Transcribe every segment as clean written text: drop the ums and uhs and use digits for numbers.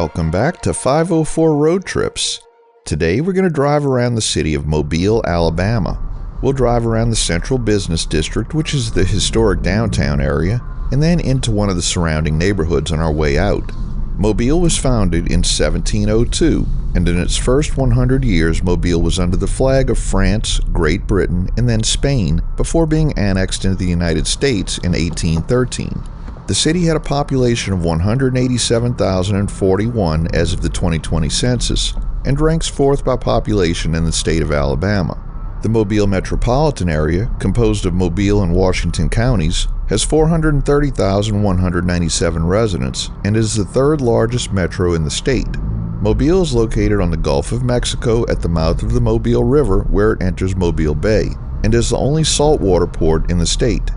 Welcome back to 504 Road Trips. Today we're going to drive around the city of Mobile, Alabama. We'll drive around the Central Business District, which is the historic downtown area, and then into one of the surrounding neighborhoods on our way out. Mobile was founded in 1702, and in its first 100 years, Mobile was under the flag of France, Great Britain, and then Spain, before being annexed into the United States in 1813. The city had a population of 187,041 as of the 2020 census, and ranks fourth by population in the state of Alabama. The Mobile metropolitan area, composed of Mobile and Washington counties, has 430,197 residents and is the third largest metro in the state. Mobile is located on the Gulf of Mexico at the mouth of the Mobile River, where it enters Mobile Bay, and is the only saltwater port in the state.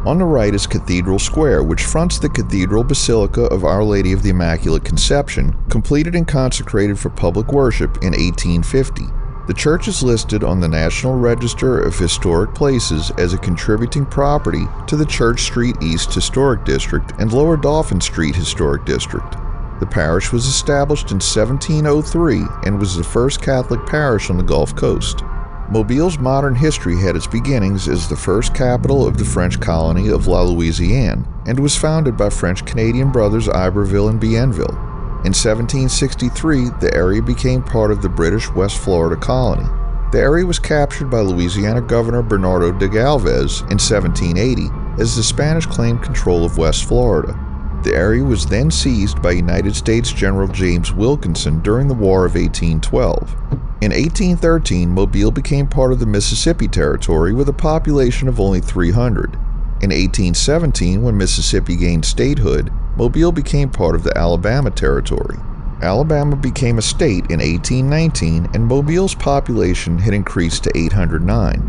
On the right is Cathedral Square, which fronts the Cathedral Basilica of Our Lady of the Immaculate Conception, completed and consecrated for public worship in 1850. The church is listed on the National Register of Historic Places as a contributing property to the Church Street East Historic District and Lower Dauphin Street Historic District. The parish was established in 1703 and was the first Catholic parish on the Gulf Coast. Mobile's modern history had its beginnings as the first capital of the French colony of La Louisiane and was founded by French-Canadian brothers Iberville and Bienville. In 1763, the area became part of the British West Florida colony. The area was captured by Louisiana Governor Bernardo de Galvez in 1780 as the Spanish claimed control of West Florida. The area was then seized by United States General James Wilkinson during the War of 1812. In 1813, Mobile became part of the Mississippi Territory with a population of only 300. In 1817, when Mississippi gained statehood, Mobile became part of the Alabama Territory. Alabama became a state in 1819, and Mobile's population had increased to 809.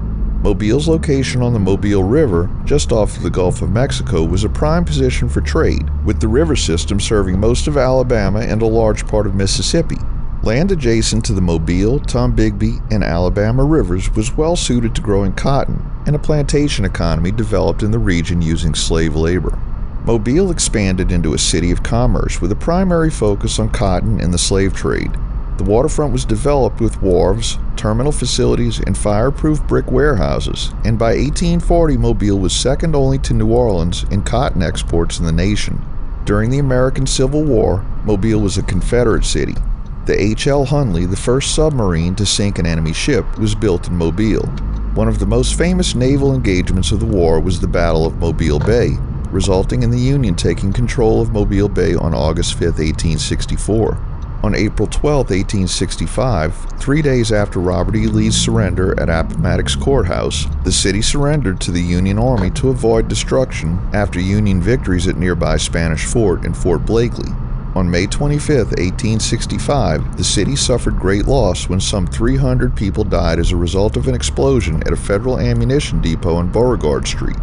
Mobile's location on the Mobile River, just off of the Gulf of Mexico, was a prime position for trade, with the river system serving most of Alabama and a large part of Mississippi. Land adjacent to the Mobile, Tombigbee, and Alabama rivers was well suited to growing cotton, and a plantation economy developed in the region using slave labor. Mobile expanded into a city of commerce with a primary focus on cotton and the slave trade. The waterfront was developed with wharves, terminal facilities, and fireproof brick warehouses, and by 1840 Mobile was second only to New Orleans in cotton exports in the nation. During the American Civil War, Mobile was a Confederate city. The H.L. Hunley, the first submarine to sink an enemy ship, was built in Mobile. One of the most famous naval engagements of the war was the Battle of Mobile Bay, resulting in the Union taking control of Mobile Bay on August 5, 1864. On April 12, 1865, 3 days after Robert E. Lee's surrender at Appomattox Courthouse, the city surrendered to the Union Army to avoid destruction after Union victories at nearby Spanish Fort and Fort Blakely. On May 25, 1865, the city suffered great loss when some 300 people died as a result of an explosion at a federal ammunition depot on Beauregard Street.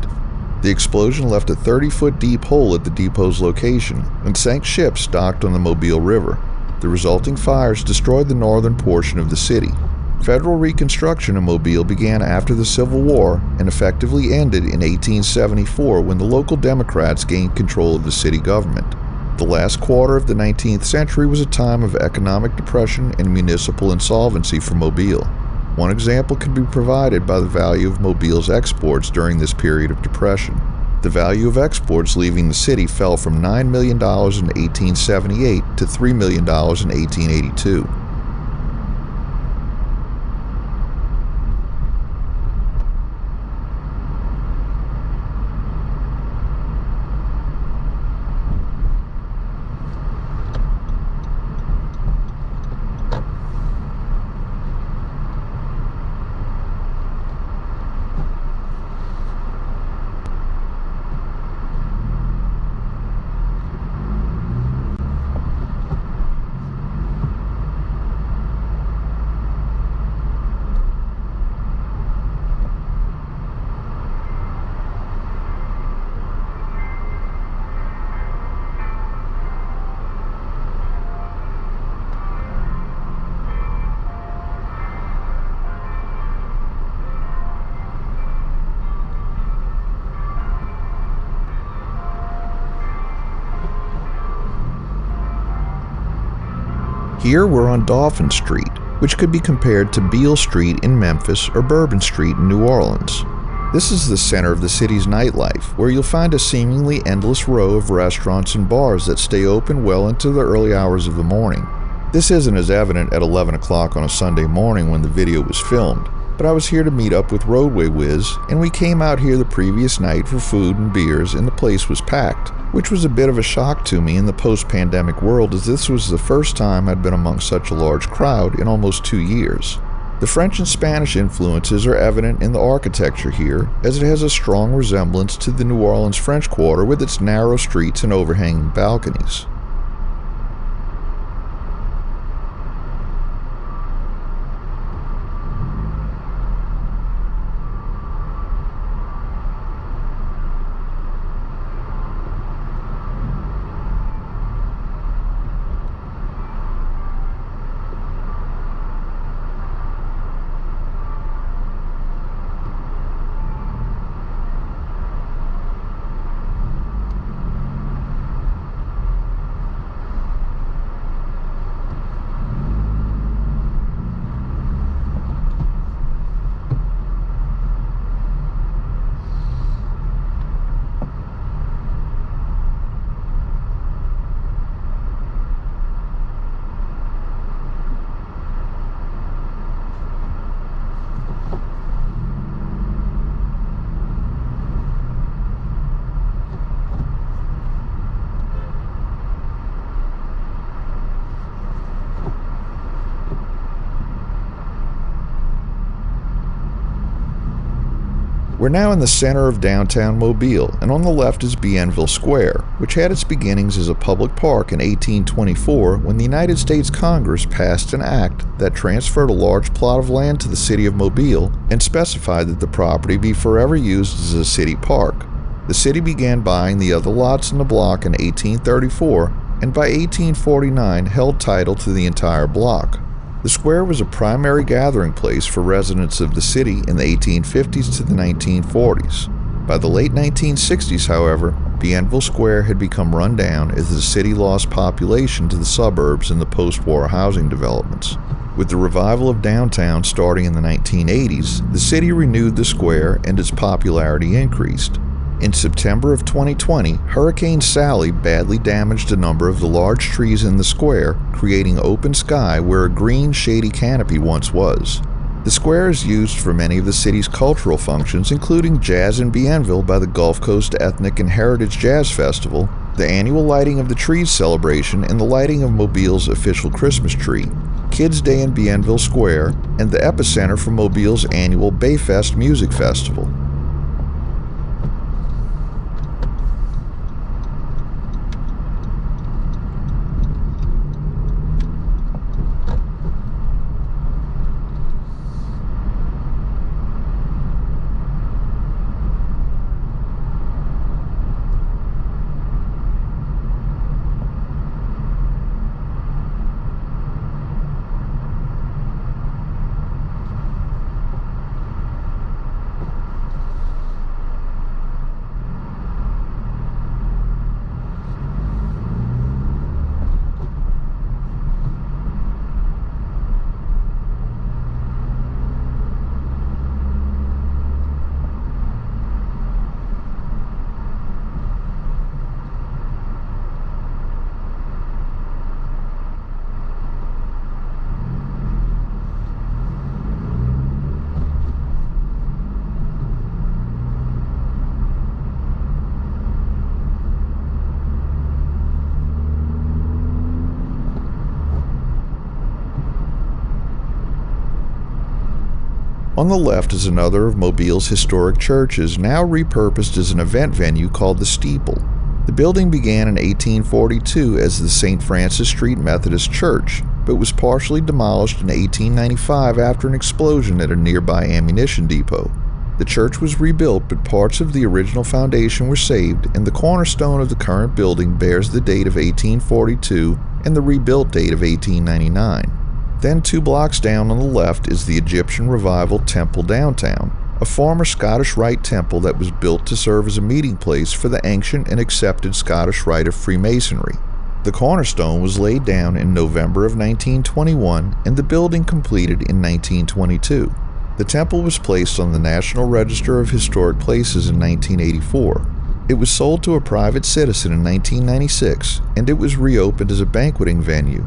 The explosion left a 30-foot deep hole at the depot's location and sank ships docked on the Mobile River. The resulting fires destroyed the northern portion of the city. Federal reconstruction of Mobile began after the Civil War and effectively ended in 1874 when the local Democrats gained control of the city government. The last quarter of the 19th century was a time of economic depression and municipal insolvency for Mobile. One example could be provided by the value of Mobile's exports during this period of depression. The value of exports leaving the city fell from $9 million in 1878 to $3 million in 1882. Here we're on Dauphin Street, which could be compared to Beale Street in Memphis or Bourbon Street in New Orleans. This is the center of the city's nightlife, where you'll find a seemingly endless row of restaurants and bars that stay open well into the early hours of the morning. This isn't as evident at 11 o'clock on a Sunday morning when the video was filmed, but I was here to meet up with Roadway Wiz, and we came out here the previous night for food and beers, and the place was packed, which was a bit of a shock to me in the post-pandemic world, as this was the first time I'd been among such a large crowd in almost 2 years. The French and Spanish influences are evident in the architecture here, as it has a strong resemblance to the New Orleans French Quarter with its narrow streets and overhanging balconies. We're now in the center of downtown Mobile, and on the left is Bienville Square, which had its beginnings as a public park in 1824 when the United States Congress passed an act that transferred a large plot of land to the city of Mobile and specified that the property be forever used as a city park. The city began buying the other lots in the block in 1834, and by 1849 held title to the entire block. The square was a primary gathering place for residents of the city in the 1850s to the 1940s. By the late 1960s, however, Bienville Square had become run down as the city lost population to the suburbs and the post-war housing developments. With the revival of downtown starting in the 1980s, the city renewed the square and its popularity increased. In September of 2020, Hurricane Sally badly damaged a number of the large trees in the square, creating open sky where a green, shady canopy once was. The square is used for many of the city's cultural functions, including Jazz in Bienville by the Gulf Coast Ethnic and Heritage Jazz Festival, the annual Lighting of the Trees celebration, and the lighting of Mobile's official Christmas tree, Kids Day in Bienville Square, and the epicenter for Mobile's annual Bayfest Music Festival. On the left is another of Mobile's historic churches, now repurposed as an event venue called the Steeple. The building began in 1842 as the St. Francis Street Methodist Church, but was partially demolished in 1895 after an explosion at a nearby ammunition depot. The church was rebuilt, but parts of the original foundation were saved, and the cornerstone of the current building bears the date of 1842 and the rebuilt date of 1899. Then 2 blocks down on the left is the Egyptian Revival Temple downtown, a former Scottish Rite temple that was built to serve as a meeting place for the ancient and accepted Scottish Rite of Freemasonry. The cornerstone was laid down in November of 1921 and the building completed in 1922. The temple was placed on the National Register of Historic Places in 1984. It was sold to a private citizen in 1996, and it was reopened as a banqueting venue.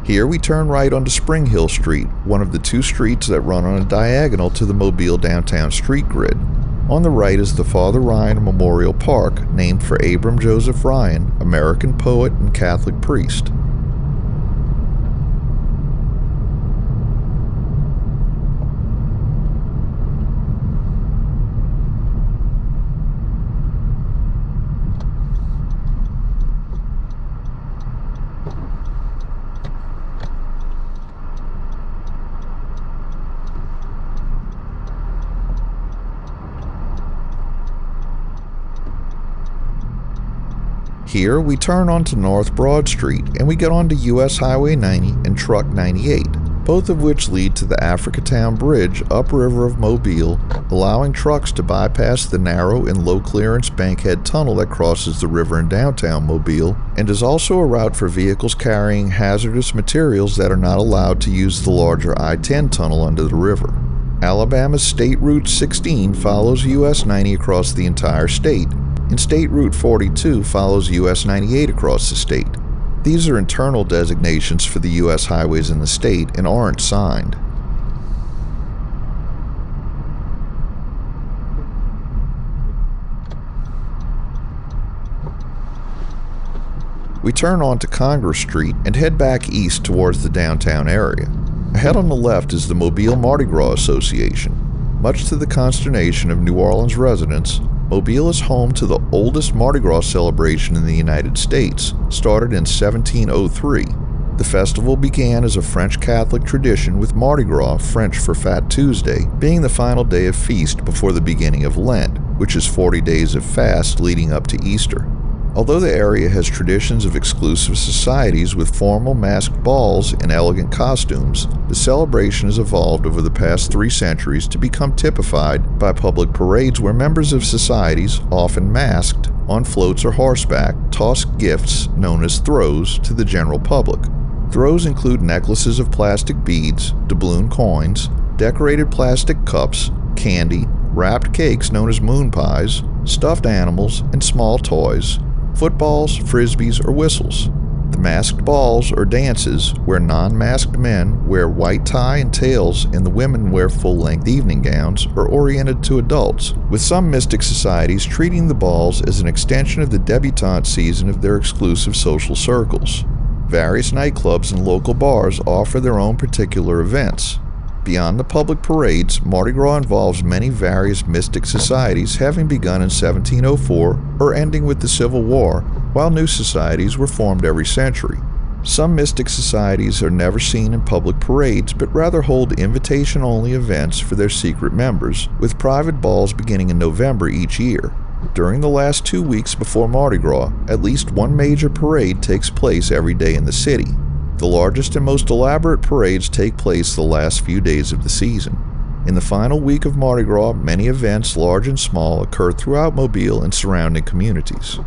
Here we turn right onto Spring Hill Street, one of the two streets that run on a diagonal to the Mobile downtown street grid. On the right is the Father Ryan Memorial Park, named for Abram Joseph Ryan, American poet and Catholic priest. Here we turn onto North Broad Street and we get onto US Highway 90 and Truck 98, both of which lead to the Africatown Bridge upriver of Mobile, allowing trucks to bypass the narrow and low-clearance Bankhead Tunnel that crosses the river in downtown Mobile, and is also a route for vehicles carrying hazardous materials that are not allowed to use the larger I-10 tunnel under the river. Alabama's State Route 16 follows US 90 across the entire state, and State Route 42 follows US 98 across the state. These are internal designations for the US highways in the state and aren't signed. We turn onto Congress Street and head back east towards the downtown area. Ahead on the left is the Mobile Mardi Gras Association. Much to the consternation of New Orleans residents, Mobile is home to the oldest Mardi Gras celebration in the United States, started in 1703. The festival began as a French Catholic tradition, with Mardi Gras, French for Fat Tuesday, being the final day of feast before the beginning of Lent, which is 40 days of fast leading up to Easter. Although the area has traditions of exclusive societies with formal masked balls and elegant costumes, the celebration has evolved over the past 3 centuries to become typified by public parades where members of societies, often masked, on floats or horseback, toss gifts known as throws to the general public. Throws include necklaces of plastic beads, doubloon coins, decorated plastic cups, candy, wrapped cakes known as moon pies, stuffed animals, and small toys, footballs, frisbees, or whistles. The masked balls or dances, where non-masked men wear white tie and tails and the women wear full-length evening gowns, are oriented to adults, with some mystic societies treating the balls as an extension of the debutante season of their exclusive social circles. Various nightclubs and local bars offer their own particular events. Beyond the public parades, Mardi Gras involves many various mystic societies, having begun in 1704 or ending with the Civil War, while new societies were formed every century. Some mystic societies are never seen in public parades, but rather hold invitation-only events for their secret members, with private balls beginning in November each year. During the last 2 weeks before Mardi Gras, at least one major parade takes place every day in the city. The largest and most elaborate parades take place the last few days of the season. In the final week of Mardi Gras, many events, large and small, occur throughout Mobile and surrounding communities.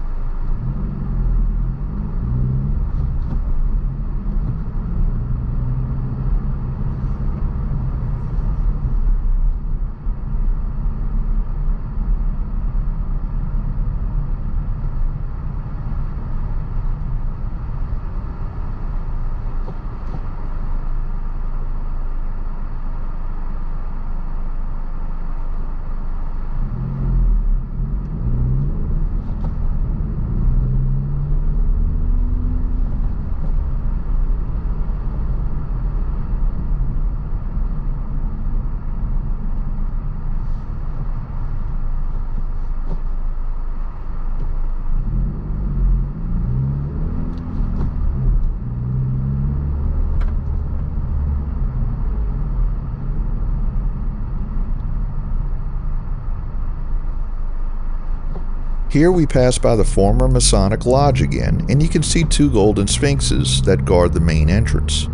Here we pass by the former Masonic Lodge again, and you can see two golden sphinxes that guard the main entrance.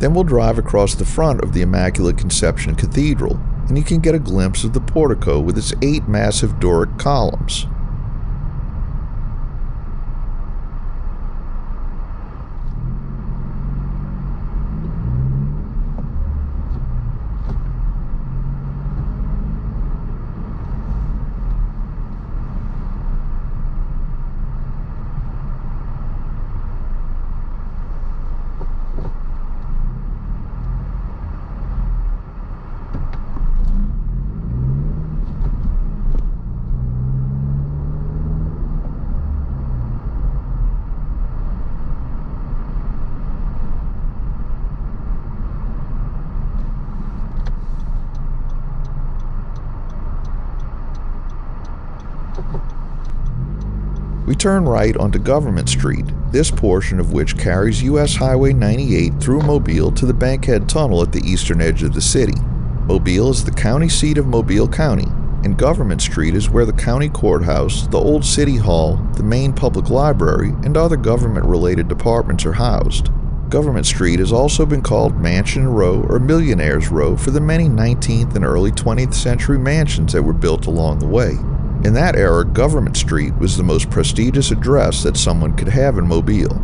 Then we'll drive across the front of the Immaculate Conception Cathedral, and you can get a glimpse of the portico with its 8 massive Doric columns. We turn right onto Government Street, this portion of which carries US Highway 98 through Mobile to the Bankhead Tunnel at the eastern edge of the city. Mobile is the county seat of Mobile County, and Government Street is where the county courthouse, the old city hall, the main public library, and other government-related departments are housed. Government Street has also been called Mansion Row or Millionaire's Row for the many 19th and early 20th century mansions that were built along the way. In that era, Government Street was the most prestigious address that someone could have in Mobile.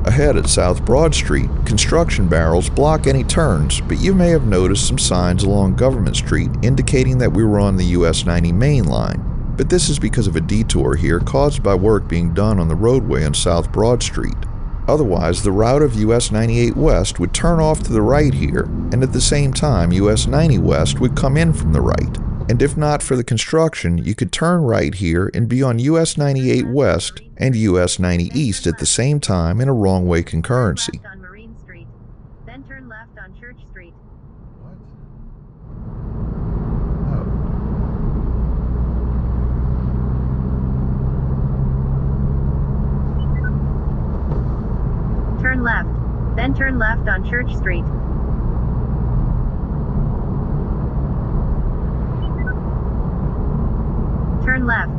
Ahead at South Broad Street, construction barrels block any turns, but you may have noticed some signs along Government Street indicating that we were on the US 90 main line, but this is because of a detour here caused by work being done on the roadway on South Broad Street. Otherwise, the route of US 98 West would turn off to the right here, and at the same time US 90 West would come in from the right. And if not for the construction, you could turn right here and be on US 98 West and US 90 East at the same time in a wrong-way concurrency. On Marine Street, then turn left on Church Street. What? Oh. Turn left, then turn left on Church Street. Turn left.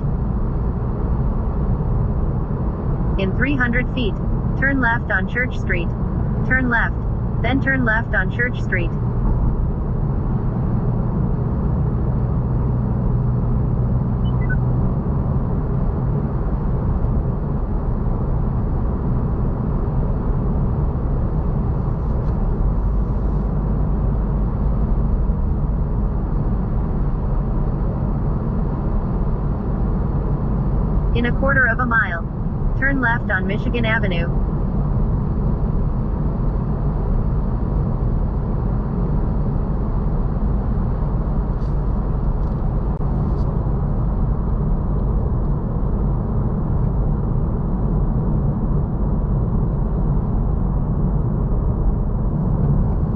In 300 feet, turn left on Church Street. Turn left, then turn left on Church Street. In a quarter of a mile, turn left on Michigan Avenue.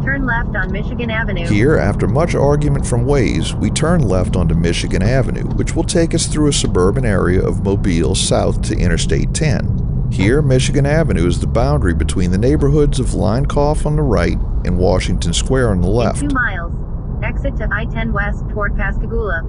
Turn left on Michigan Avenue. Here, after much argument from Waze, we turn left onto Michigan Avenue, which will take us through a suburban area of Mobile south to Interstate 10. Here, Michigan Avenue is the boundary between the neighborhoods of Linecoff on the right and Washington Square on the left. In 2 miles, exit to I-10 west toward Pascagoula.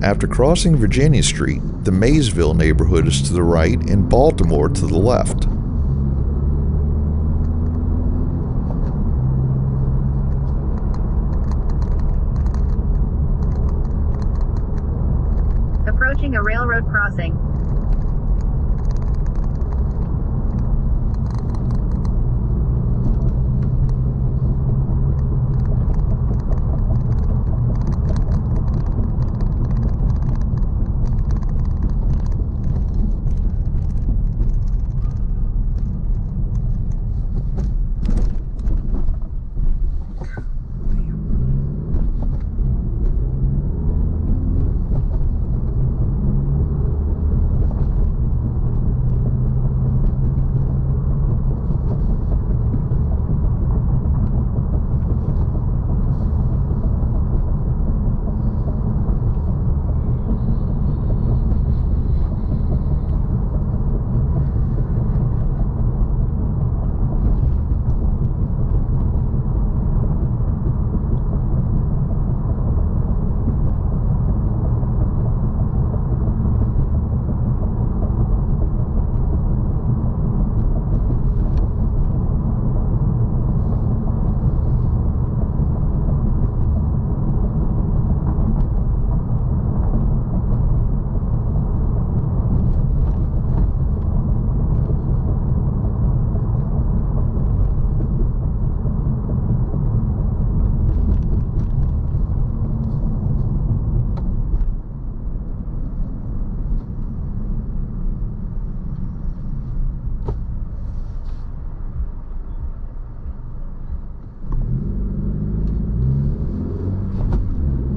After crossing Virginia Street, the Maysville neighborhood is to the right and Baltimore to the left. Approaching a railroad crossing.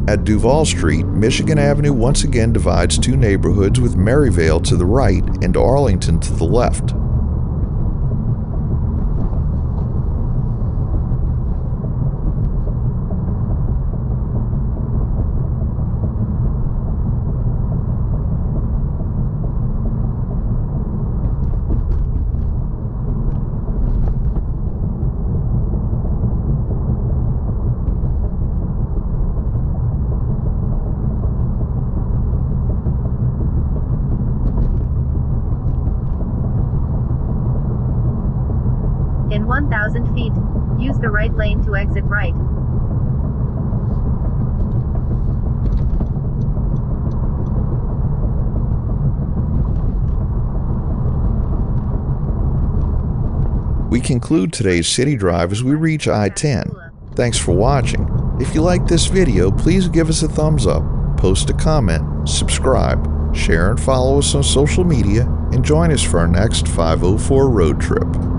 At Duval Street, Michigan Avenue once again divides two neighborhoods with Maryvale to the right and Arlington to the left. In 1,000 feet, use the right lane to exit right. We conclude today's city drive as we reach I-10. Thanks for watching. If you liked this video, please give us a thumbs up, post a comment, subscribe, share and follow us on social media, and join us for our next 504 road trip.